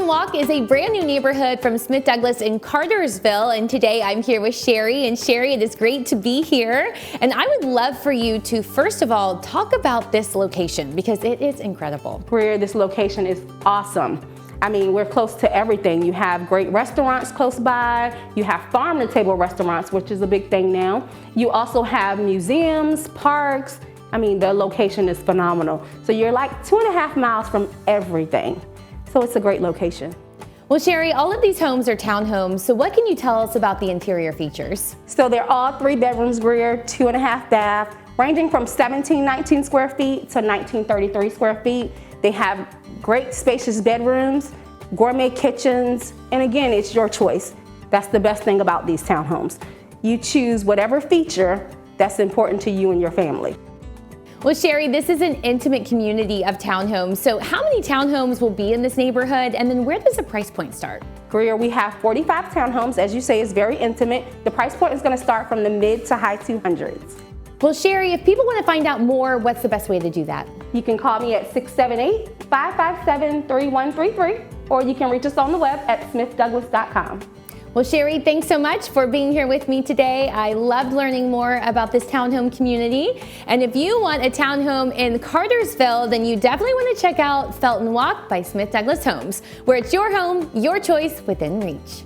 Felton Walk is a brand new neighborhood from Smith Douglas in Cartersville, and today I'm here with Sherry. And Sherry, it is great to be here, and I would love for you to first of all talk about this location because it is incredible. Greer, this location is awesome. I mean, we're close to everything. You have great restaurants close by. You have farm-to-table restaurants, which is a big thing now. You also have museums, parks. I mean, the location is phenomenal. So you're like 2.5 miles from everything. So it's a great location. Well, Sherry, all of these homes are townhomes, so what can you tell us about the interior features? So they're all 3 bedrooms, Greer, 2.5 bath, ranging from 1719 square feet to 1933 square feet. They have great spacious bedrooms, gourmet kitchens, and again, it's your choice. That's the best thing about these townhomes. You choose whatever feature that's important to you and your family. Well, Sherry, this is an intimate community of townhomes. So how many townhomes will be in this neighborhood? And then where does the price point start? Greer, we have 45 townhomes. As you say, it's very intimate. The price point is going to start from the mid to high 200s. Well, Sherry, if people want to find out more, what's the best way to do that? You can call me at 678-557-3133, or you can reach us on the web at smithdouglas.com. Well, Sherry, thanks so much for being here with me today. I loved learning more about this townhome community. And if you want a townhome in Cartersville, then you definitely want to check out Felton Walk by Smith Douglas Homes, where it's your home, your choice, within reach.